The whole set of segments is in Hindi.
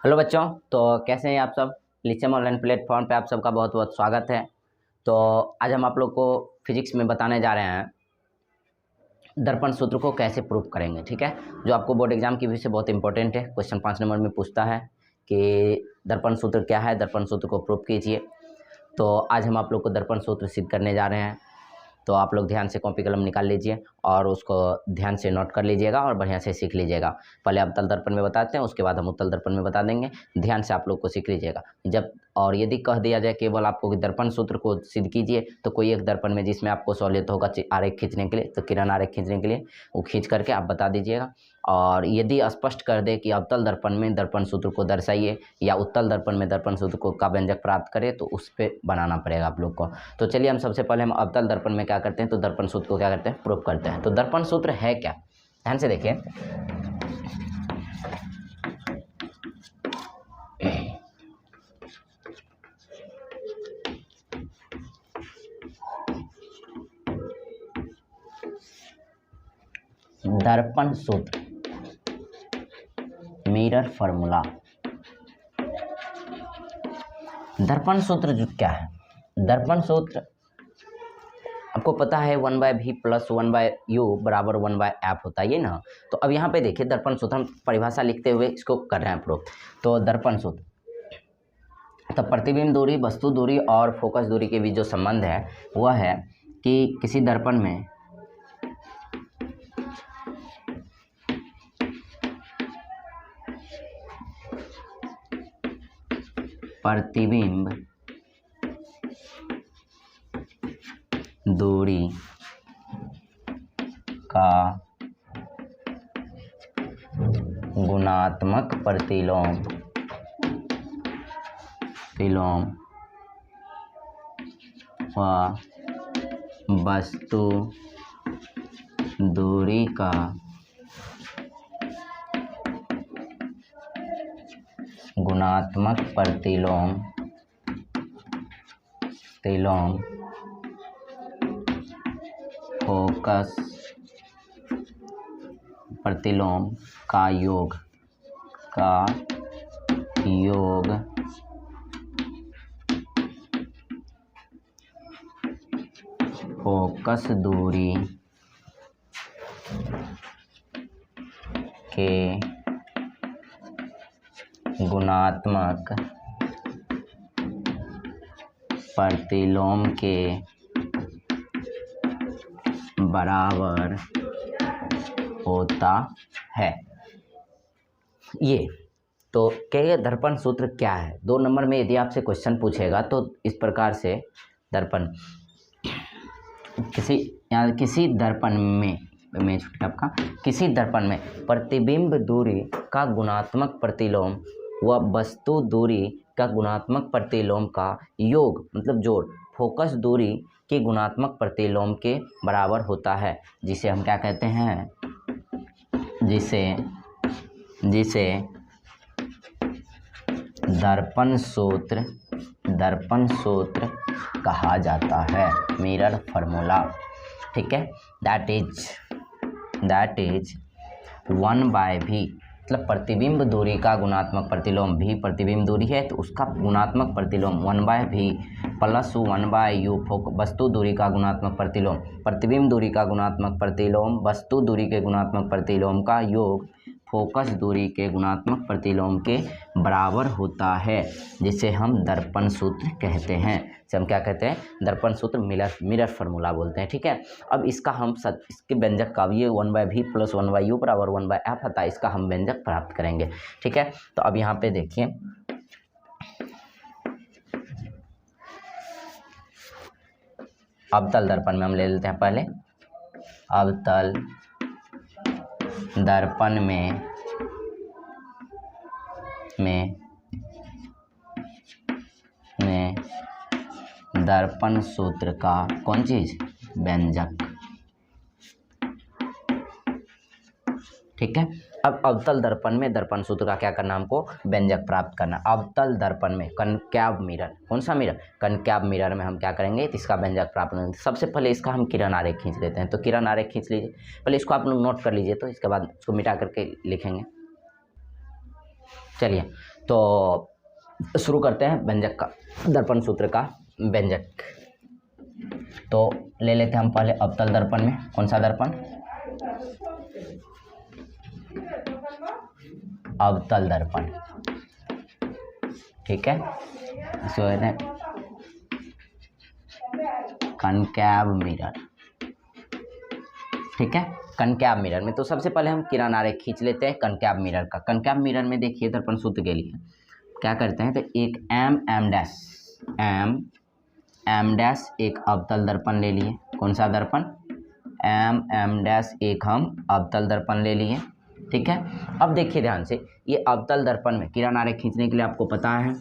हेलो बच्चों, तो कैसे हैं आप सब। लिचम ऑनलाइन प्लेटफॉर्म पे आप सबका बहुत बहुत स्वागत है। तो आज हम आप लोग को फिजिक्स में बताने जा रहे हैं दर्पण सूत्र को कैसे प्रूव करेंगे। ठीक है, जो आपको बोर्ड एग्जाम की वजह से बहुत इंपॉर्टेंट है। क्वेश्चन 5 नंबर में पूछता है कि दर्पण सूत्र क्या है, दर्पण सूत्र को प्रूव कीजिए। तो आज हम आप लोग को दर्पण सूत्र सिद्ध करने जा रहे हैं। तो आप लोग ध्यान से कॉपी कलम निकाल लीजिए और उसको ध्यान से नोट कर लीजिएगा और बढ़िया से सीख लीजिएगा। पहले अवतल दर्पण में बताते हैं, उसके बाद हम उत्तल दर्पण में बता देंगे। ध्यान से आप लोग को सीख लीजिएगा। जब और यदि कह दिया जाए केवल आपको कि दर्पण सूत्र को सिद्ध कीजिए, तो कोई एक दर्पण में जिसमें आपको सहूलियत होगा आरेख खींचने के लिए, तो किरण आरेख खींचने के लिए वो खींच करके आप बता दीजिएगा। और यदि स्पष्ट कर दे कि अवतल दर्पण में दर्पण सूत्र को दर्शाइए या उत्तल दर्पण में दर्पण सूत्र को का व्यंजक प्राप्त करें, तो उस पर बनाना पड़ेगा आप लोग को। तो चलिए हम सबसे पहले हम अवतल दर्पण में क्या करते हैं, तो दर्पण सूत्र को क्या करते हैं, प्रूव करते हैं। तो दर्पण सूत्र है क्या, ध्यान से देखिए। दर्पण सूत्र, मिरर फॉर्मूला। दर्पण सूत्र जो क्या है, दर्पण सूत्र आपको पता है 1/v + 1/u बराबर 1/f होता है, ये ना। तो अब यहाँ पे देखिए दर्पण सूत्र हम परिभाषा लिखते हुए इसको कर रहे हैं प्रूफ। तो दर्पण सूत्र तो प्रतिबिंब दूरी, वस्तु दूरी और फोकस दूरी के बीच जो संबंध है वह है कि किसी दर्पण में प्रतिबिंब दूरी का गुणात्मक प्रतिलोम व वस्तु दूरी का गुणात्मक प्रतिलोम फोकस प्रतिलोम का योग फोकस दूरी के गुणात्मक प्रतिलोम के बराबर होता है। ये तो क्या दर्पण सूत्र क्या है। 2 नंबर में यदि आपसे क्वेश्चन पूछेगा तो इस प्रकार से दर्पण किसी दर्पण में किसी दर्पण में प्रतिबिंब दूरी का गुणात्मक प्रतिलोम व वस्तु दूरी का गुणात्मक प्रतिलोम का योग मतलब जोड़ फोकस दूरी के गुणात्मक प्रतिलोम के बराबर होता है, जिसे हम क्या कहते हैं, जिसे दर्पण सूत्र कहा जाता है, मिरर फॉर्मूला। ठीक है, दैट इज 1/v मतलब प्रतिबिंब दूरी का गुणात्मक प्रतिलोम, v प्रतिबिंब दूरी है तो उसका गुणात्मक प्रतिलोम 1/v + 1/u वस्तु दूरी का गुणात्मक प्रतिलोम, प्रतिबिंब दूरी का गुणात्मक प्रतिलोम वस्तु दूरी के गुणात्मक प्रतिलोम का योग फोकस दूरी के गुणात्मक प्रतिलोम के बराबर होता है, जिसे हम दर्पण सूत्र कहते हैं। इसे हम क्या कहते हैं, दर्पण सूत्र, मिरर फार्मूला बोलते हैं। ठीक है, अब इसका हम इसके व्यंजक का ये 1/v + 1/u बराबर 1/f होता है, इसका हम व्यंजक प्राप्त करेंगे। ठीक है, तो अब यहाँ पे देखिए अवतल दर्पण में हम ले लेते हैं पहले। अवतल दर्पण में दर्पण सूत्र का कौन चीज, व्यंजक। ठीक है, अब अवतल दर्पण में दर्पण सूत्र का क्या करना, हमको व्यंजक प्राप्त करना। अवतल दर्पण में कनकैव मिरर, कौन सा मिरर, कनकैव मिरर में हम क्या करेंगे, तो इसका व्यंजक प्राप्त करेंगे। सबसे पहले इसका हम किरण आरेख खींच लेते हैं। तो किरण आरेख खींच लीजिए, पहले इसको आप लोग नोट कर लीजिए, तो इसके बाद इसको मिटा करके लिखेंगे। चलिए, तो शुरू करते हैं व्यंजक का, दर्पण सूत्र का व्यंजक। तो ले लेते हैं हम पहले अवतल दर्पण में। कौन सा दर्पण? अवतल दर्पण, ठीक है। इसे कहते हैं कनकैव मिरर, ठीक है। कनकैव मिरर में तो सबसे पहले हम किरण आरेख खींच लेते हैं कनकैव मिरर का। कनकैव मिरर में देखिए दर्पण सूत्र के लिए क्या करते हैं, तो एक एम डैश एक अवतल दर्पण ले लिए। कौन सा दर्पण? एम डैश एक हम अवतल दर्पण ले लिए, ठीक है। अब देखिए ध्यान से, ये अवतल दर्पण में किरण आरेख खींचने के लिए आपको पता है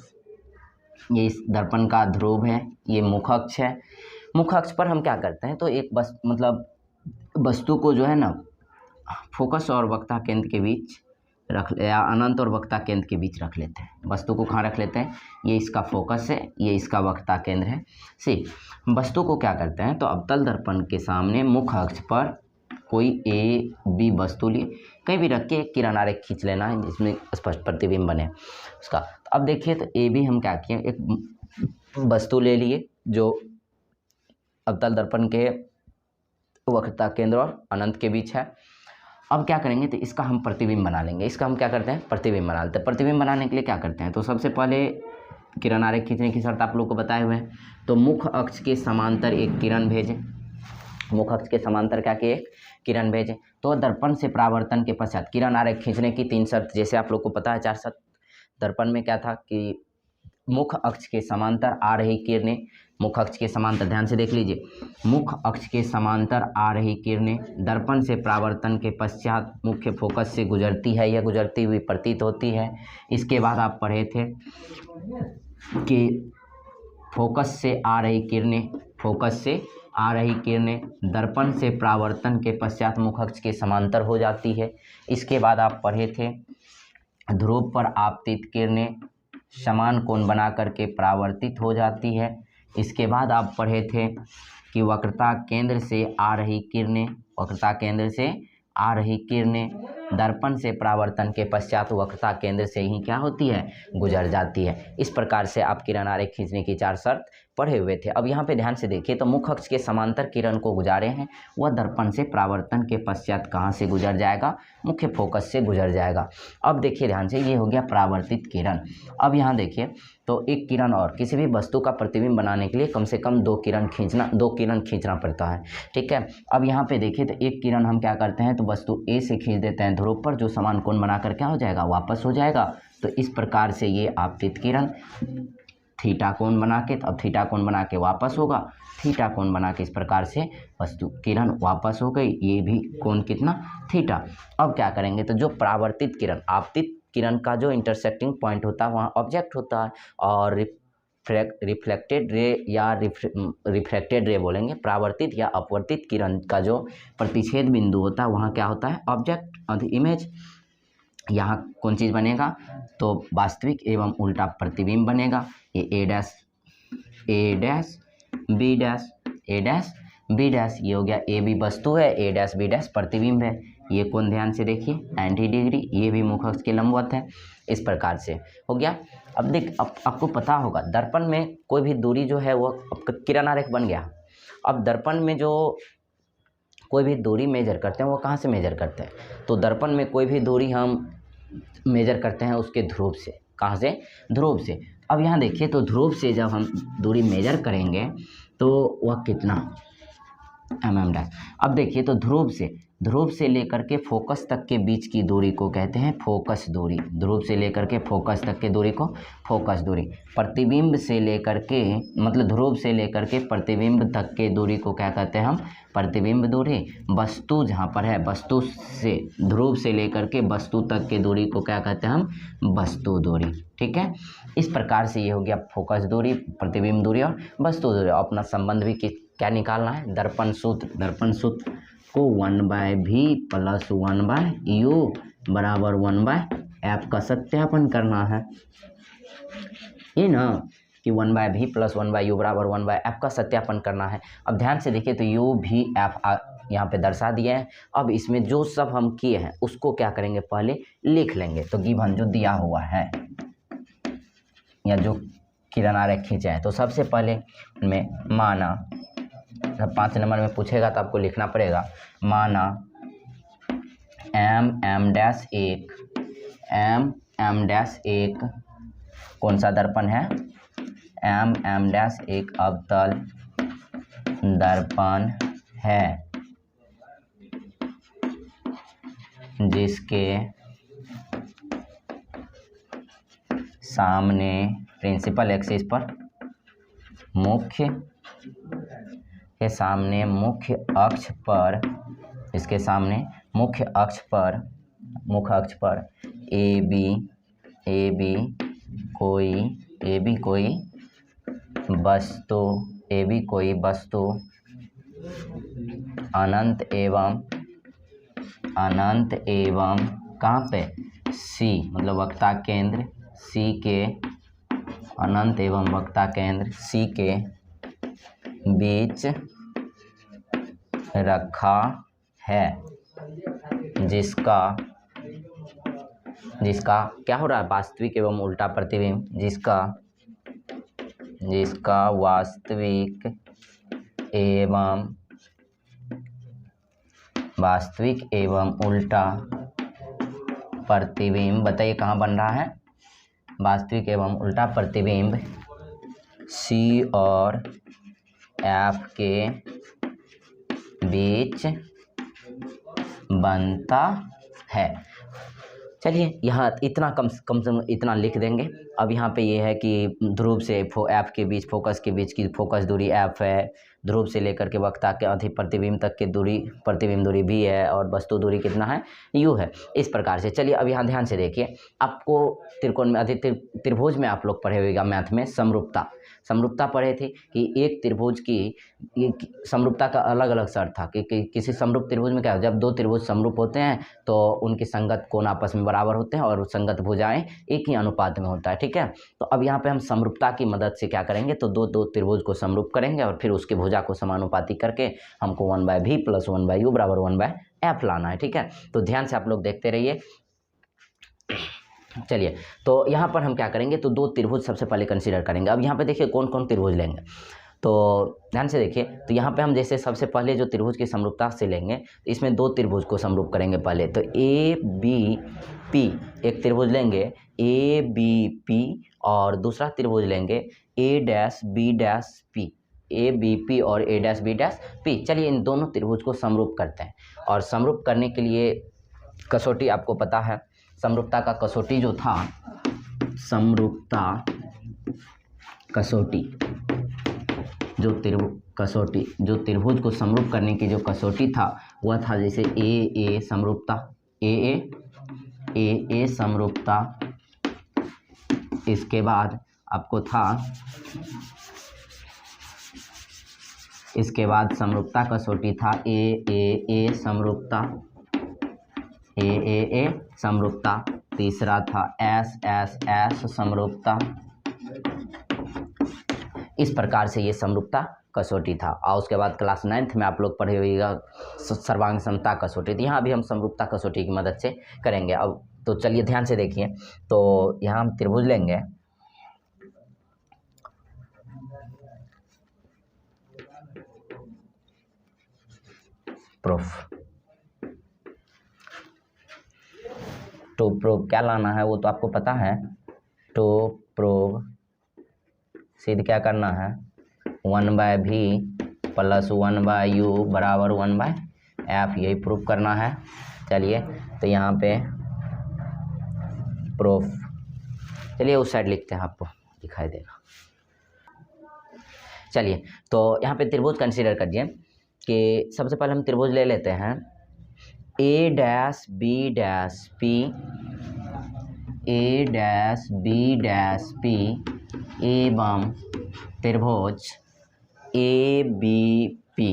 ये इस दर्पण का ध्रुव है, ये मुख अक्ष है। मुख अक्ष पर हम क्या करते हैं, तो एक बस मतलब वस्तु को जो है ना फोकस और वक्ता केंद्र के बीच रख, या अनंत और वक्ता केंद्र के बीच रख लेते हैं। वस्तु को कहाँ रख लेते हैं? ये इसका फोकस है, ये इसका वक्ता केंद्र है। सी वस्तु को क्या करते हैं, तो अवतल दर्पण के सामने मुख अक्ष पर कोई ए बी वस्तु लिए, कहीं भी रख के किरण आरेख खींच लेना है जिसमें स्पष्ट प्रतिबिंब बने उसका। तो अब देखिए, तो ए बी हम क्या किए, एक वस्तु ले लिए जो अवतल दर्पण के वक्रता केंद्र और अनंत के बीच है। अब क्या करेंगे, तो इसका हम प्रतिबिंब बना लेंगे। इसका हम क्या करते हैं, प्रतिबिंब बना लेते हैं। प्रतिबिंब बनाने के लिए क्या करते हैं, तो सबसे पहले किरण आरेख खींचने की शर्त आप लोग को बताए हुए हैं। तो मुख अक्ष के समांतर एक किरण भेजें, मुख अक्ष के समांतर क्या किए, एक किरण भेजें। तो दर्पण से परावर्तन के पश्चात किरण आरेख खींचने की 3 शर्त, जैसे आप लोग को पता है 4 शर्त। दर्पण में क्या था कि मुख अक्ष के समांतर आ रही किरणें, मुख अक्ष के समांतर, ध्यान से देख लीजिए, मुख अक्ष के समांतर आ रही किरणें दर्पण से परावर्तन के पश्चात मुख्य फोकस से गुजरती है या गुजरती हुई प्रतीत होती है। इसके बाद आप पढ़े थे कि फोकस से आ रही किरणें दर्पण से परावर्तन के पश्चात मुख अक्ष के समांतर हो जाती है। इसके बाद आप पढ़े थे ध्रुव पर आपतित किरणें समान कोण बना करके परावर्तित हो जाती है। इसके बाद आप पढ़े थे कि वक्रता केंद्र से आ रही किरणें दर्पण से परावर्तन के पश्चात वक्रता केंद्र से ही क्या होती है, गुजर जाती है। इस प्रकार से आप किरण आरेख खींचने की 4 शर्त पढ़े हुए थे। अब यहाँ पे ध्यान से देखिए, तो मुख अक्ष के समांतर किरण को गुजारे हैं, वह दर्पण से परावर्तन के पश्चात कहाँ से गुजर जाएगा, मुख्य फोकस से गुजर जाएगा। अब देखिए ध्यान से, ये हो गया परावर्तित किरण। अब यहाँ देखिए, तो एक किरण और किसी भी वस्तु का प्रतिबिंब बनाने के लिए कम से कम 2 किरण खींचना पड़ता है, ठीक है। अब यहाँ पे देखिए, तो एक किरण हम क्या करते हैं, तो वस्तु ए से खींच देते हैं ध्रुव पर, जो समान कोण बनाकर क्या हो जाएगा, वापस हो जाएगा। तो इस प्रकार से ये आपतित किरण थीटा कोण बना के, अब थीटा कोण बना के वापस होगा, थीटा कोण बना के इस प्रकार से वस्तु किरण वापस हो गई, ये भी कोण कितना, थीटा। अब क्या करेंगे, तो जो परावर्तित किरण, आपतित किरण का जो इंटरसेक्टिंग पॉइंट होता है वहाँ ऑब्जेक्ट होता है, और रिफ्लेक्टेड रे या रिफ्रैक्टेड रे बोलेंगे, परावर्तित या अपवर्तित किरण का जो प्रतिच्छेद बिंदु होता है वहाँ क्या होता है, ऑब्जेक्ट और इमेज। यहाँ कौन चीज़ बनेगा, तो वास्तविक एवं उल्टा प्रतिबिंब बनेगा। ये ए डैश बी डैश, ये हो गया ए बी वस्तु है, ए डैश बी डैश प्रतिबिंब है। ये कौन, ध्यान से देखिए 90 डिग्री, ये भी मुख अक्ष के लंबवत है। इस प्रकार से हो गया। अब आपको पता होगा दर्पण में कोई भी दूरी जो है वो किरण आरेख बन गया। अब दर्पण में जो कोई भी दूरी मेजर करते हैं वो कहाँ से मेजर करते हैं, तो दर्पण में कोई भी दूरी हम मेजर करते हैं उसके ध्रुव से। कहाँ से, ध्रुव से। अब यहाँ देखिए, तो ध्रुव से जब हम दूरी मेजर करेंगे तो वह कितना, mm डैश। अब देखिए, तो ध्रुव से लेकर के फोकस तक के बीच की दूरी को कहते हैं फोकस दूरी। ध्रुव से लेकर के फोकस तक के दूरी को फोकस दूरी। प्रतिबिंब से लेकर के, मतलब ध्रुव से लेकर के प्रतिबिंब तक के दूरी को क्या कहते हैं हम, प्रतिबिंब दूरी। वस्तु जहाँ पर है, वस्तु से, ध्रुव से लेकर के वस्तु तक के दूरी को क्या कहते हैं हम, वस्तु दूरी, ठीक है। इस प्रकार से ये हो गया फोकस दूरी, प्रतिबिंब दूरी और वस्तु दूरी। अपना संबंध भी क्या निकालना है, दर्पण सूत्र को 1/v + 1/u बराबर 1/f का सत्यापन करना है। ये ना कि 1/v + 1/u बराबर 1/f का सत्यापन करना है। अब ध्यान से देखिए, तो u v f यहाँ पे दर्शा दिए हैं। अब इसमें जो सब हम किए हैं उसको क्या करेंगे, पहले लिख लेंगे। तो गिवन जो दिया हुआ है या जो किरण आरेख खींचे हैं। तो सबसे पहले उनमें माना, 5 नंबर में पूछेगा तो आपको लिखना पड़ेगा, माना M1 कौन सा दर्पण है, M1 अवतल दर्पण है जिसके सामने प्रिंसिपल एक्सिस पर मुख्य अक्ष पर, इसके सामने मुख्य अक्ष पर ए बी कोई वस्तु अनंत एवं कहाँ पे, सी मतलब वक्ता केंद्र सी के, अनंत एवं वक्ता केंद्र सी के बीच रखा है, जिसका क्या हो रहा है, वास्तविक एवं उल्टा प्रतिबिंब, जिसका वास्तविक एवं उल्टा प्रतिबिंब, बताइए कहाँ बन रहा है, वास्तविक एवं उल्टा प्रतिबिंब सी और एफ के बीच बनता है। चलिए यहाँ इतना कम से कम इतना लिख देंगे। अब यहाँ पे ये है कि ध्रुव से एफ के बीच, फोकस के बीच की फोकस दूरी एफ है, ध्रुव से लेकर के वक्ता के अधिक प्रतिबिंब तक की दूरी, प्रतिबिंब दूरी भी है, और वस्तु दूरी कितना है, यू है। इस प्रकार से चलिए अब यहाँ ध्यान से देखिए, आपको त्रिकोण में अधिक त्रिभुज में आप लोग पढ़े होगा मैथ में समरूपता पढ़े थे कि एक त्रिभुज की समरूपता का अलग अलग शर्त था कि किसी समरूप त्रिभुज में क्या, जब दो त्रिभुज समरूप होते हैं तो उनके संगत कोण आपस में बराबर होते हैं और संगत भुजाएं एक ही अनुपात में होता है, ठीक है। तो अब यहाँ पे हम समरूपता की मदद से क्या करेंगे, तो दो त्रिभुज को समरूप करेंगे और फिर उसके भुजा को समानुपाती करके हमको 1/v + 1/u बराबर 1/f लाना है, ठीक है। तो ध्यान से आप लोग देखते रहिए। चलिए तो यहाँ पर हम क्या करेंगे, तो दो त्रिभुज सबसे पहले कंसीडर करेंगे। अब यहाँ पे देखिए कौन कौन त्रिभुज लेंगे, तो ध्यान से देखिए। तो यहाँ पे हम जैसे सबसे पहले जो त्रिभुज की समरूपता से लेंगे, तो इसमें दो त्रिभुज को समरूप करेंगे पहले। तो ए बी पी एक त्रिभुज लेंगे ए बी पी, और दूसरा त्रिभुज लेंगे A dash B dash P, A B P और A dash B dash P. चलिए इन दोनों त्रिभुज को समरूप करते हैं, और समरूप करने के लिए कसौटी आपको पता है, समरूपता का कसौटी जो था, समरूपता कसौटी जो त्रिभुज को समरूप करने की जो कसौटी था वह था जैसे ए समरूपता, ए समरूपता, इसके बाद आपको था, इसके बाद समरूपता कसौटी था ए समरूपता, ए समरूपता, तीसरा था एस समरूपता। इस प्रकार से ये समरूपता कसौटी था। और उसके बाद क्लास 9th में आप लोग पढ़े होइएगा सर्वांग समता कसौटी। तो यहाँ भी हम समरूपता कसौटी की मदद से करेंगे। अब तो चलिए ध्यान से देखिए, तो यहाँ हम त्रिभुज लेंगे, प्रूफ टू प्रूव क्या लाना है वो तो आपको पता है, टू प्रूव सिद्ध क्या करना है, 1/v + 1/u बराबर 1/f, यही प्रूफ करना है। चलिए तो यहाँ पे प्रूफ, चलिए उस साइड लिखते हैं, आपको दिखाई देगा। चलिए तो यहाँ पे त्रिभुज कंसीडर करिए कि सबसे पहले हम त्रिभुज ले लेते हैं ए डैश बी डैश पी, ए डैश बी डैश पी एवं त्रिभुज ए बी पी,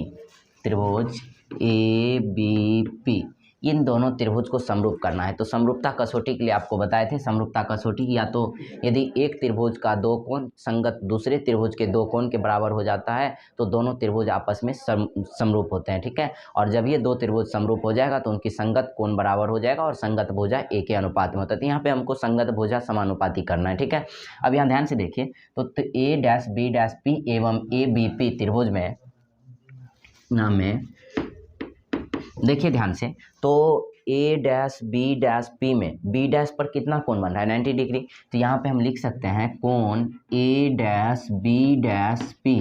त्रिभुज ए बी पी इन दोनों त्रिभुज को समरूप करना है। तो समरूपता कसौटी के लिए आपको बताए थे, समरूपता कसौटी या तो यदि एक त्रिभुज का दो कोण संगत दूसरे त्रिभुज के दो कोण के बराबर हो जाता है तो दोनों त्रिभुज आपस में समरूप होते हैं, ठीक है। और जब ये दो त्रिभुज समरूप हो जाएगा तो उनकी संगत कोण बराबर हो जाएगा और संगत भुजा एक के अनुपात में होता है। तो यहाँ पे हमको संगत भुजा समानुपाती करना है, ठीक है। अब यहाँ ध्यान से देखिए तो A dash B dash P एवं ए बी पी त्रिभुज में नाम है, देखिए ध्यान से, तो A dash B dash P में बी डैश पर कितना कोण बन रहा है 90 डिग्री। तो यहाँ पे हम लिख सकते हैं कोण ए डैश बी डैश पी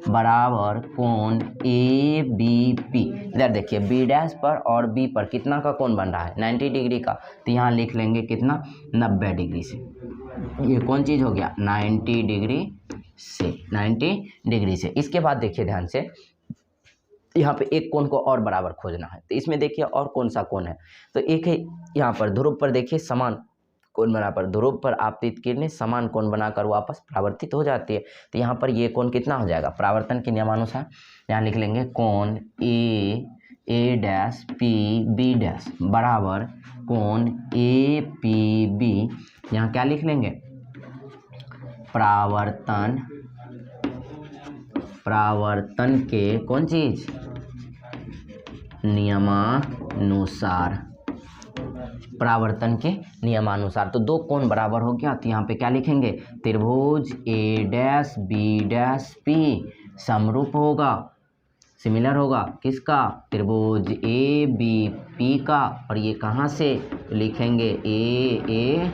बराबर कोण ए बी पी। इधर देखिए बी डैश पर और बी पर कितना का कोण बन रहा है 90 डिग्री का, तो यहाँ लिख लेंगे कितना 90 डिग्री से। ये कौन चीज़ हो गया 90 डिग्री से, 90 डिग्री से। इसके बाद देखिए ध्यान से यहाँ पे एक कोण को और बराबर खोजना है। तो इसमें देखिए और कौन सा कोण है, तो एक है यहाँ पर ध्रुव पर देखिए समान कोण बराबर, ध्रुव पर आपतित किरणें समान कोण बनाकर वापस परावर्तित हो जाती है। तो यहाँ पर ये कोण कितना हो जाएगा परावर्तन के नियमानुसार, यहाँ लिख लेंगे कोण ए डैश पी बी डैश बराबर कोण ए पी बी। यहाँ क्या लिख लेंगे परावर्तन के कौन चीज नियमानुसार, परावर्तन के नियमानुसार। तो दो कोण बराबर हो गया, तो यहाँ पे क्या लिखेंगे त्रिभुज ए डैश बी डैश पी समरूप होगा, सिमिलर होगा किसका त्रिभुज ए बी पी का, और ये कहाँ से तो लिखेंगे ए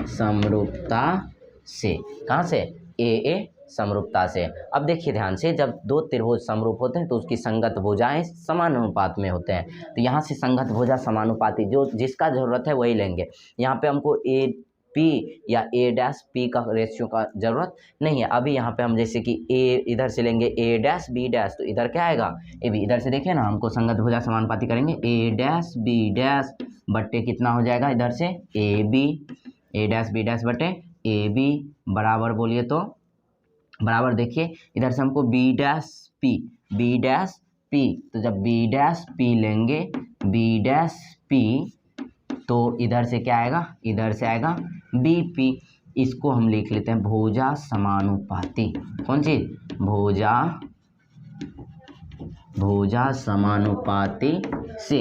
समरूपता से, कहाँ से ए समरूपता से। अब देखिए ध्यान से जब दो त्रिभुज समरूप होते हैं तो उसकी संगत भुजाएं समानुपात में होते हैं। तो यहाँ से संगत भुजा समानुपाती जो जिसका जरूरत है वही लेंगे। यहाँ पे हमको ए पी या ए डैश पी का रेशियो का जरूरत नहीं है। अभी यहाँ पे हम जैसे कि ए इधर से लेंगे ए डैश बी डैश, तो इधर क्या आएगा ए बी। इधर से देखिए ना हमको संगत भुजा समानुपाती करेंगे ए डैश बी डैश बट्टे कितना हो जाएगा इधर से A B, A dash B dash बटे ए बी बराबर बोलिए तो बराबर देखिए इधर से हमको बी डैश पी, तो जब बी डैश पी लेंगे बी डैश पी तो इधर से क्या आएगा इधर से आएगा बी पी। इसको हम लिख लेते हैं भुजा समानुपाती, कौन चीज भुजा समानुपाती से।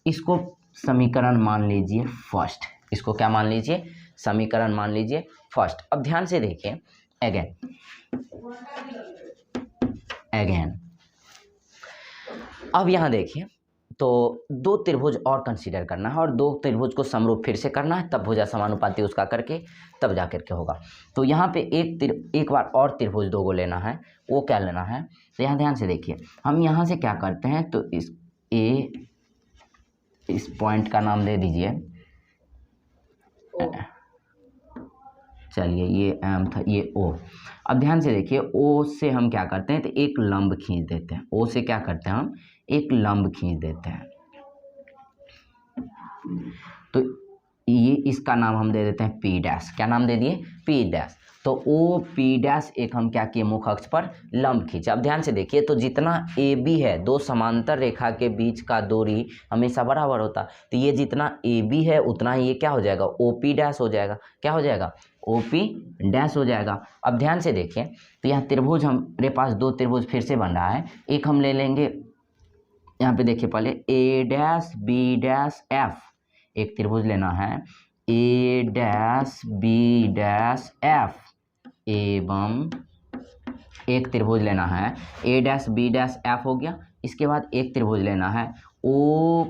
इसको समीकरण मान लीजिए फर्स्ट, इसको क्या मान लीजिए समीकरण मान लीजिए फर्स्ट। अब ध्यान से देखिए अगेन अब यहाँ देखिए तो दो त्रिभुज और कंसीडर करना है और दो त्रिभुज को समरूप फिर से करना है, तब भुजा समानुपाती उसका करके तब जा करके होगा। तो यहाँ पे एक बार और त्रिभुज दो को लेना है, वो क्या लेना है तो यहाँ ध्यान से देखिए हम यहाँ से क्या करते हैं तो इस पॉइंट का नाम दे दीजिए, चलिए ये एम था ये ओ। अब ध्यान से देखिए ओ से हम क्या करते हैं तो एक लंब खींच देते हैं, ओ से क्या करते हैं हम एक लंब खींच देते हैं। तो ये इसका नाम हम दे देते हैं पी डैश, क्या नाम दे दिए पी डैश। तो ओ पी डैश एक हम क्या किए मुख अक्ष पर लंब खींचे। अब ध्यान से देखिए तो जितना ए बी है दो समांतर रेखा के बीच का दूरी हमेशा बराबर होता, तो ये जितना ए बी है उतना ही ये क्या हो जाएगा ओ पी डैश हो जाएगा, क्या हो जाएगा ओ पी डैश हो जाएगा। अब ध्यान से देखिए तो यहाँ त्रिभुज हमारे पास दो त्रिभुज फिर से बन रहा है, एक हम ले लेंगे यहाँ पे देखिए पहले A dash B dash F, एक त्रिभुज लेना है A dash B dash F एवं एक त्रिभुज लेना है A dash B dash F हो गया। इसके बाद एक त्रिभुज लेना है O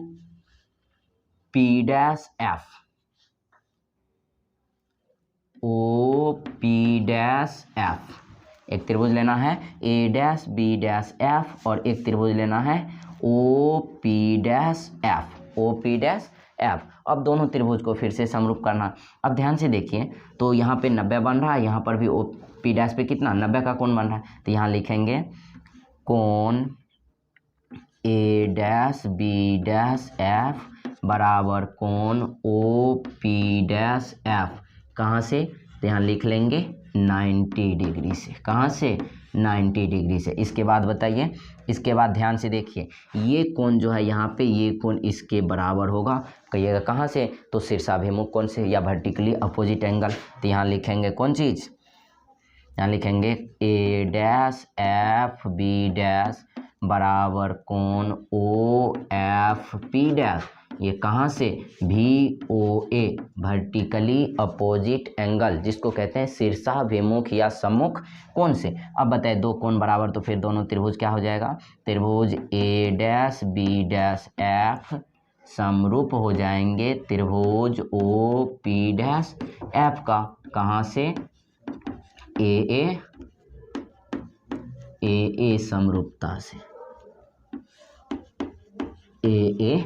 P dash F, O P dash F, एक त्रिभुज लेना है A dash B dash F और एक त्रिभुज लेना है O P dash F, O P dash F. अब दोनों त्रिभुज को फिर से समरूप करना। अब ध्यान से देखिए तो यहाँ पे 90 बन रहा है, यहाँ पर भी ओ पी डैश पे कितना 90 का कोण बन रहा है, तो यहाँ लिखेंगे कोण ए डैश बी डैश एफ बराबर कोण ओ पी डैश एफ, कहाँ से तो यहाँ लिख लेंगे 90 डिग्री से, कहाँ से 90 डिग्री से। इसके बाद बताइए, इसके बाद ध्यान से देखिए, ये कोण जो है यहाँ पे, ये कोण इसके बराबर होगा। कहिएगा कहाँ से, तो शीर्षाभिमुख कोण से या वर्टिकली अपोजिट एंगल। तो यहाँ लिखेंगे कौन चीज़, यहाँ लिखेंगे ए डैश एफ बी डैश बराबर कोण ओ एफ पी डैश। ये कहाँ से, भी ओ ए, वर्टिकली अपोजिट एंगल, जिसको कहते हैं शीर्षाभिमुख या सम्मुख कोण से। अब बताए दो कोण बराबर, तो फिर दोनों त्रिभुज क्या हो जाएगा, त्रिभुज ए डैश बी डैश एफ समरूप हो जाएंगे त्रिभुज ओ पी डैश एफ का। कहाँ से, ए ए समरूपता से, ए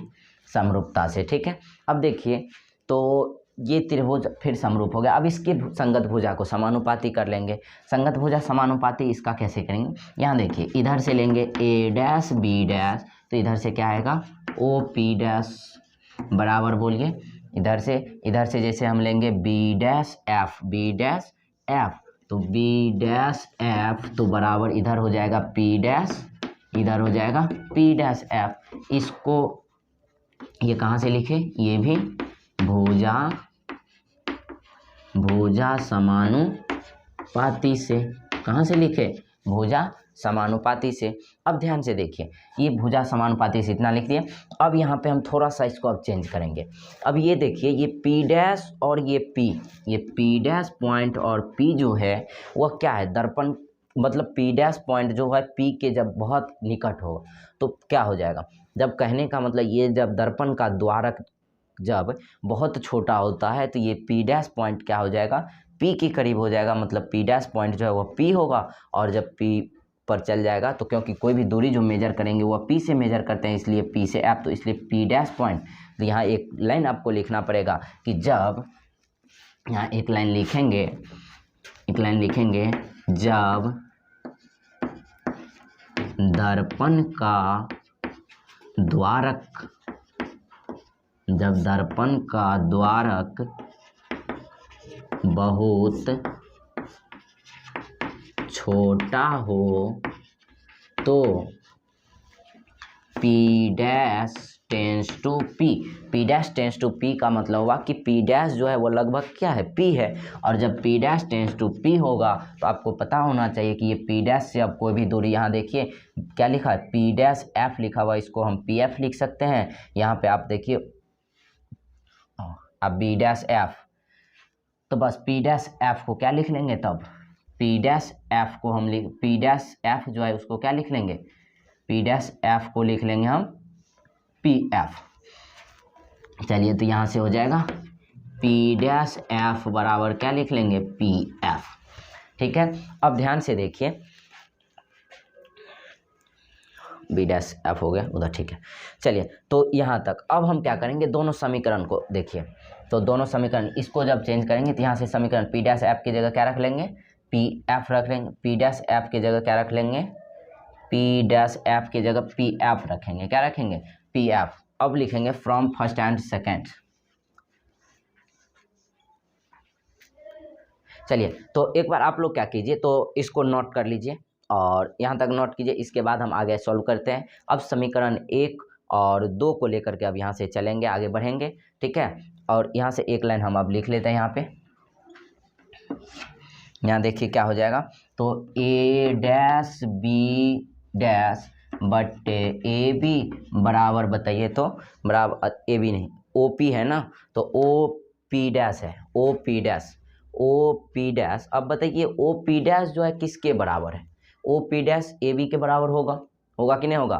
समरूपता से। ठीक है, अब देखिए, तो ये त्रिभुज फिर समरूप हो गया। अब इसके संगत भुजा को समानुपाती कर लेंगे। संगत भुजा समानुपाती इसका कैसे करेंगे, यहाँ देखिए, इधर से लेंगे ए डैश बी डैश, तो इधर से क्या आएगा, ओ पी डैश बराबर, बोलिए, इधर से जैसे हम लेंगे बी डैश एफ, तो बी डैश एफ तो बराबर इधर हो जाएगा पी डैश, इधर हो जाएगा पी डैश एफ। इसको ये कहाँ से लिखे, ये भी भुजा समानुपाती से। कहाँ से लिखे, भुजा समानुपाती से। अब ध्यान से देखिए, ये भुजा समानुपाती से इतना लिख दिए। अब यहाँ पे हम थोड़ा सा इसको अब चेंज करेंगे। अब ये देखिए, ये पी डैश और ये पी डैश पॉइंट और पी जो है वह क्या है, दर्पण, मतलब पी डैश पॉइंट जो है पी के जब बहुत निकट हो तो क्या हो जाएगा, जब कहने का मतलब ये जब दर्पण का द्वारक जब बहुत छोटा होता है तो ये पी डैश पॉइंट क्या हो जाएगा, पी के करीब हो जाएगा, मतलब पी डैश पॉइंट जो है वह पी होगा। और जब पी पर चल जाएगा तो क्योंकि कोई भी दूरी जो मेजर करेंगे वह पी से मेजर करते हैं, इसलिए पी से एफ, तो इसलिए पी डैश पॉइंट। तो यहाँ एक लाइन आपको लिखना पड़ेगा कि जब, यहाँ एक लाइन लिखेंगे, जब दर्पण का द्वारक बहुत छोटा हो तो P dash tends to P. P dash tends to P का मतलब हुआ कि पी डैश जो है वो लगभग क्या है, पी है। और जब P dash tends to P होगा तो आपको पता होना चाहिए कि ये पी डैश से अब कोई भी दूरी, यहाँ देखिए क्या लिखा है, पी डैश एफ लिखा हुआ, इसको हम पी एफ लिख सकते हैं। यहाँ पे आप देखिए, अब बी डैश एफ, तो बस पी डैश एफ को क्या लिख लेंगे, तब पी डैश एफ को हम पी डैश एफ जो है उसको क्या लिख लेंगे, पी डैश एफ को लिख लेंगे हम पी एफ। चलिए, तो यहाँ से हो जाएगा पी डैश एफ बराबर क्या लिख लेंगे, पी एफ। ठीक है, अब ध्यान से देखिए, बी डैश एफ हो गया उधर। ठीक है, चलिए, तो यहाँ तक। अब हम क्या करेंगे, दोनों समीकरण को देखिए, तो दोनों समीकरण इसको जब चेंज करेंगे तो यहाँ से समीकरण पी डैश एफ की जगह क्या रख लेंगे, पी एफ रख लेंगे, पी डैश एफ की जगह क्या रख लेंगे, पी डैश एफ की जगह पी एफ रखेंगे, क्या रखेंगे, पी एफ। अब लिखेंगे फ्रॉम फर्स्ट एंड सेकेंड। चलिए, तो एक बार आप लोग क्या कीजिए, तो इसको नोट कर लीजिए और यहाँ तक नोट कीजिए। इसके बाद हम आगे सॉल्व करते हैं। अब समीकरण 1 और 2 को लेकर के अब यहाँ से चलेंगे, आगे बढ़ेंगे। ठीक है, और यहाँ से एक लाइन हम अब लिख लेते हैं यहाँ पे। यहाँ देखिए क्या हो जाएगा, तो ए डैश बी डैश बट ए बी बराबर, बताइए तो बराबर, ए बी नहीं ओ पी है ना, तो ओ पी डैश है, ओ पी डैश। अब बताइए ओ पी डैश जो है किसके बराबर है, O P dash A B के बराबर होगा कि नहीं होगा।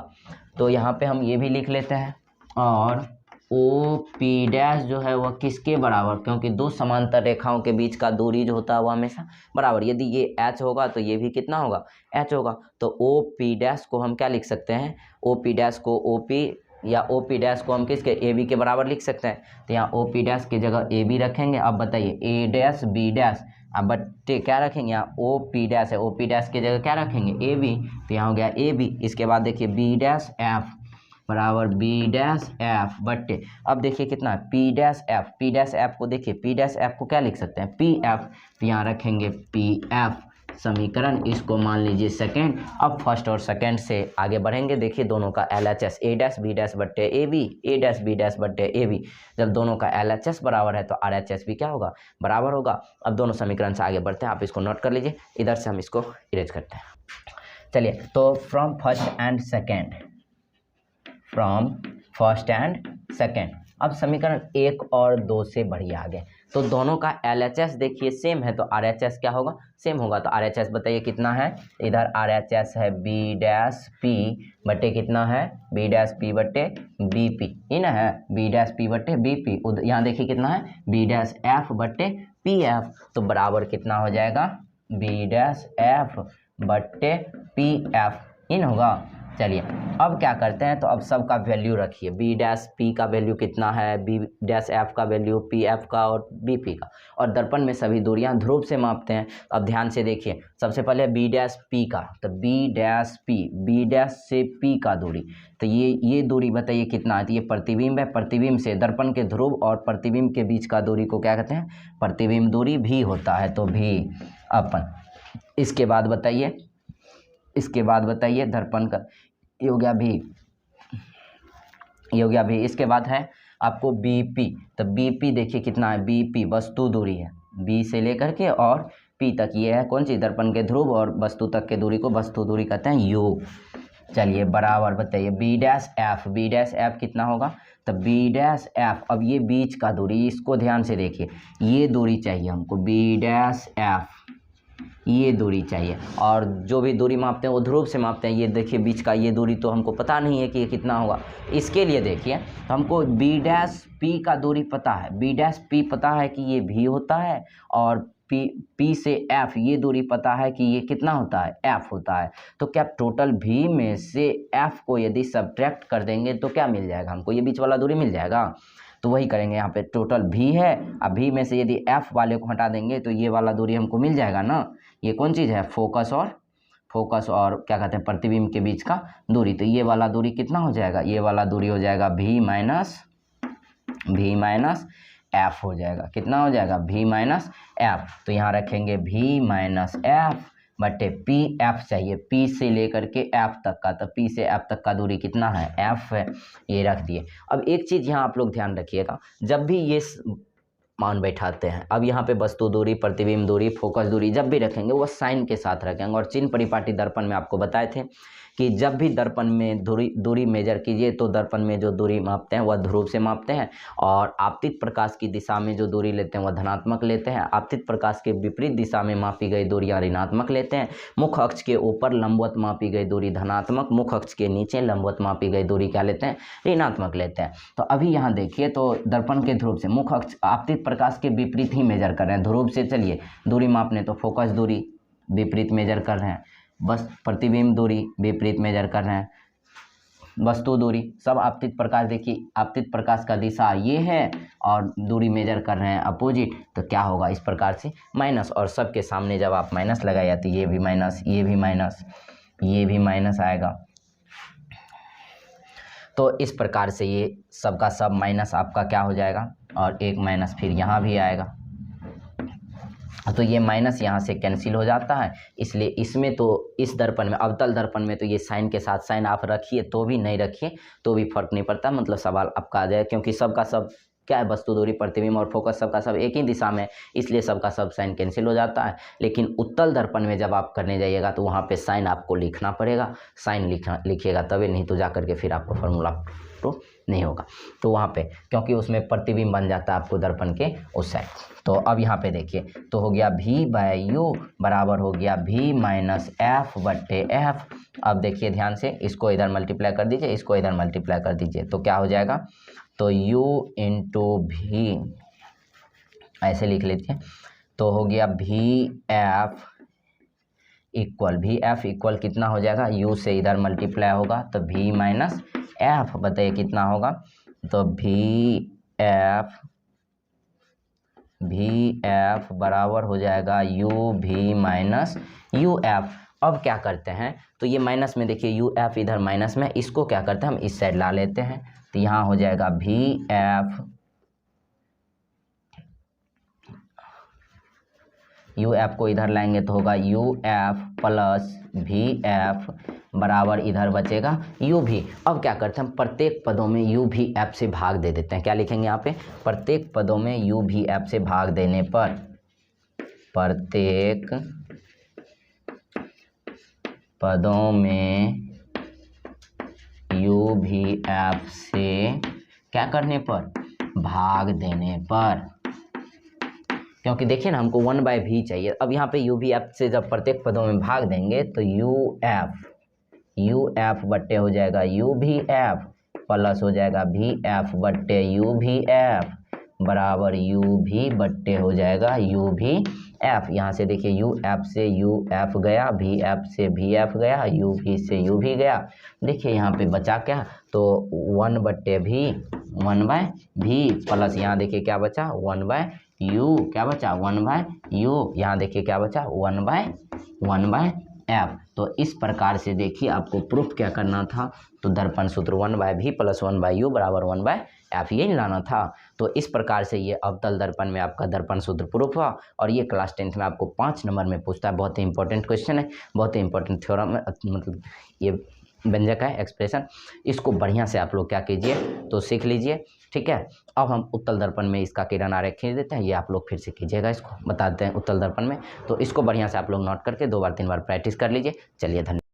तो यहाँ पे हम ये भी लिख लेते हैं, और ओ पी डैश जो है वह किसके बराबर, क्योंकि दो समांतर रेखाओं के बीच का दूरी जो होता है वह हमेशा बराबर, यदि ये एच होगा तो ये भी कितना होगा, एच होगा। तो ओ पी डैश को हम क्या लिख सकते हैं, ओ पी डैश को ओ पी, या ओ पी डैश को हम किसके, ए बी के बराबर लिख सकते हैं। तो यहाँ ओ पी डैश की जगह ए बी रखेंगे। अब बताइए ए डैश बी डैश, अब बट्टे क्या रखेंगे, यहाँ ओ पी डैश है, ओ पी डैश की जगह क्या रखेंगे, ए बी, तो यहाँ हो गया ए बी। इसके बाद देखिए बी डैश एफ बराबर बी डैश एफ बट्टे, अब देखिए कितना है, P dash F. P dash F को देखिए, पी डैश एफ को क्या लिख सकते हैं, पी एफ, तो यहाँ रखेंगे पी एफ। समीकरण, इसको मान लीजिए सेकेंड। अब फर्स्ट और सेकेंड से आगे बढ़ेंगे। देखिए दोनों का LHS a dash b dash बट्टे A B, a dash b dash बट्टे ए बी, जब दोनों का LHS बराबर है तो RHS भी क्या होगा, बराबर होगा। अब दोनों समीकरण से आगे बढ़ते हैं, आप इसको नोट कर लीजिए। इधर से हम इसको इरेज करते हैं। चलिए, तो from first and second, from first and second. अब समीकरण 1 और 2 से बढ़िए आगे, तो दोनों का LHS देखिए सेम है तो RHS क्या होगा, सेम होगा। तो RHS बताइए कितना है, इधर RHS है b डैश p बटे कितना है, b डैश p बटे bp, ही ना है, b डैश p बटे bp। यहाँ देखिए कितना है, b डैश f बटे pf, तो बराबर कितना हो जाएगा, b डैश f बट्टे pf, इन होगा। चलिए अब क्या करते हैं, तो अब सबका वैल्यू रखिए, b डैश p का वैल्यू कितना है, b डैश f का वैल्यू, pf का और bp का, और दर्पण में सभी दूरियां ध्रुव से मापते हैं। अब ध्यान से देखिए, सबसे पहले b डैश p का, तो b dash p, b dash से p का दूरी, तो ये दूरी बताइए कितना है, तो ये प्रतिबिंब है, प्रतिबिंब से दर्पण के ध्रुव और प्रतिबिंब के बीच का दूरी को क्या कहते हैं, प्रतिबिंब दूरी भी होता है, तो भी अपन। इसके बाद बताइए, इसके बाद बताइए दर्पण का ये हो गया भी, ये हो गया भी। इसके बाद है आपको BP, तो BP देखिए कितना है, BP वस्तु दूरी है, B से लेकर के और P तक, ये है कौन सी, दर्पण के ध्रुव और वस्तु तक के दूरी को वस्तु दूरी कहते हैं, U। चलिए बराबर बताइए B dash F, B dash F कितना होगा, तो B डैश F, अब ये बीच का दूरी, इसको ध्यान से देखिए, ये दूरी चाहिए हमको, B डैश F, ये दूरी चाहिए। और जो भी दूरी मापते हैं वो ध्रुव से मापते हैं, ये देखिए बीच का ये दूरी तो हमको पता नहीं है कि ये कितना होगा। इसके लिए देखिए हमको b डैश p का दूरी पता है, b डैश p पता है कि ये v होता है, और p से f ये दूरी पता है कि ये कितना होता है, f होता है। तो क्या टोटल v में से f को यदि सब्ट्रैक्ट कर देंगे तो क्या मिल जाएगा हमको, ये बीच वाला दूरी मिल जाएगा। तो वही करेंगे, यहाँ पे टोटल v है, अब v में से यदि f वाले को हटा देंगे तो ये वाला दूरी हमको मिल जाएगा ना। ये कौन चीज़ है, फोकस और क्या कहते हैं, प्रतिबिंब के बीच का दूरी। तो ये वाला दूरी कितना हो जाएगा, ये वाला दूरी हो जाएगा v माइनस f हो जाएगा, कितना हो जाएगा, v माइनस f। तो यहाँ रखेंगे v माइनस f बटे pf चाहिए, p से लेकर के f तक का, तो p से f तक का दूरी कितना है, f है, ये रख दिए। अब एक चीज़ यहाँ आप लोग ध्यान रखिएगा, जब भी ये मान बैठाते हैं, अब यहाँ पे वस्तु दूरी, प्रतिबिंब दूरी, फोकस दूरी जब भी रखेंगे वो साइन के साथ रखेंगे। और चिन्ह परिपाटी दर्पण में आपको बताए थे कि जब भी दर्पण में दूरी मेजर कीजिए तो दर्पण में जो दूरी मापते हैं वह ध्रुव से मापते हैं, और आपतित प्रकाश की दिशा में जो दूरी लेते हैं वह धनात्मक लेते हैं, आपतित प्रकाश के विपरीत दिशा में मापी गई दूरियां ऋणात्मक लेते हैं, मुख्य अक्ष के ऊपर लंबवत मापी गई दूरी धनात्मक, मुख्य अक्ष के नीचे लंबवत मापी गई दूरी क्या लेते हैं, ऋणात्मक लेते हैं। तो अभी यहाँ देखिए, तो दर्पण के ध्रुव से मुख्य अक्ष आपतित प्रकाश के विपरीत ही मेजर कर रहे हैं, ध्रुव से चलिए दूरी मापने, तो फोकस दूरी विपरीत मेजर कर रहे हैं, बस प्रतिबिंब दूरी विपरीत मेजर कर रहे हैं, वस्तु दूरी सब आपतित प्रकाश, देखिए आपतित प्रकाश का दिशा ये है और दूरी मेजर कर रहे हैं अपोजिट, तो क्या होगा इस प्रकार से माइनस, और सबके सामने जब आप माइनस लगाए तो ये भी माइनस, ये भी माइनस, ये भी माइनस आएगा। तो इस प्रकार से ये सबका सब माइनस आपका क्या हो जाएगा, और एक माइनस फिर यहाँ भी आएगा, तो ये माइनस यहाँ से कैंसिल हो जाता है। इसलिए इसमें तो इस दर्पण में, अवतल दर्पण में तो ये साइन के साथ साइन आप रखिए तो भी नहीं रखिए तो भी फर्क नहीं पड़ता, मतलब सवाल आपका आ जाए, क्योंकि सबका सब क्या है, वस्तु दूरी, प्रतिबिंब और फोकस सबका सब एक ही दिशा में, इसलिए सबका सब साइन कैंसिल हो जाता है। लेकिन उत्तल दर्पण में जब आप करने जाइएगा तो वहाँ पे साइन आपको लिखना पड़ेगा, साइन लिखिएगा तभी, नहीं तो जा करके फिर आपको फॉर्मूला तो नहीं होगा। तो वहाँ पे क्योंकि उसमें प्रतिबिंब बन जाता है आपको दर्पण के उस साइड। तो अब यहाँ पे देखिए, तो हो गया v बाय यू बराबर हो गया v माइनस एफ बट्टे एफ। अब देखिए ध्यान से, इसको इधर मल्टीप्लाई कर दीजिए, इसको इधर मल्टीप्लाई कर दीजिए, तो क्या हो जाएगा, तो u इंटू भी ऐसे लिख लीजिए, तो हो गया वी एफ इक्वल कितना हो जाएगा, u से इधर मल्टीप्लाई होगा तो v माइनस एफ, बताइए कितना होगा, तो वी एफ बराबर हो जाएगा u v minus U F. अब क्या करते हैं, तो ये माइनस में देखिए यू एफ इधर माइनस में, इसको क्या करते हैं हम इस साइड ला लेते हैं, तो यहाँ हो जाएगा वी एफ यू एफ को इधर लाएंगे तो होगा U F plus V F बराबर इधर बचेगा यू भी। अब क्या करते हैं हम प्रत्येक पदों में यू भी एफ से भाग दे देते हैं। क्या लिखेंगे यहाँ पे, प्रत्येक पदों में यू भी एफ से भाग देने पर, प्रत्येक पदों में यू भी एफ से क्या करने पर, भाग देने पर, क्योंकि देखिए ना हमको 1/v चाहिए। अब यहाँ पे यू भी एफ से जब प्रत्येक पदों में भाग देंगे तो यू एफ बट्टे हो जाएगा यू भी एफ प्लस हो जाएगा भी एफ बट्टे यू भी एफ बराबर यू भी बट्टे हो जाएगा यू भी एफ। यहाँ से देखिए यू एफ से यू एफ गया, भी एफ से भी एफ गया, यू भी से यू भी गया। देखिए यहाँ पे बचा क्या, तो 1/v 1/v प्लस यहाँ देखिए क्या बचा 1/u, क्या बचा 1/u, यहाँ देखिए क्या बचा 1/f। तो इस प्रकार से देखिए आपको प्रूफ क्या करना था, तो दर्पण सूत्र 1/v प्लस 1/u बराबर 1/f यही लाना था। तो इस प्रकार से ये अवतल दर्पण में आपका दर्पण सूत्र प्रूफ हुआ। और ये क्लास 10th में आपको 5 नंबर में पूछता है, बहुत ही इंपॉर्टेंट क्वेश्चन है, बहुत ही इंपॉर्टेंट थ्योरम है, मतलब ये व्यंजक है एक्सप्रेशन। इसको बढ़िया से आप लोग क्या कीजिए तो सीख लीजिए, ठीक है। अब हम उत्तल दर्पण में इसका किरण आरेख खींच देते हैं, ये आप लोग फिर से कीजिएगा, इसको बताते हैं उत्तल दर्पण में। तो इसको बढ़िया से आप लोग नोट करके 2 बार 3 बार प्रैक्टिस कर लीजिए। चलिए धन्यवाद।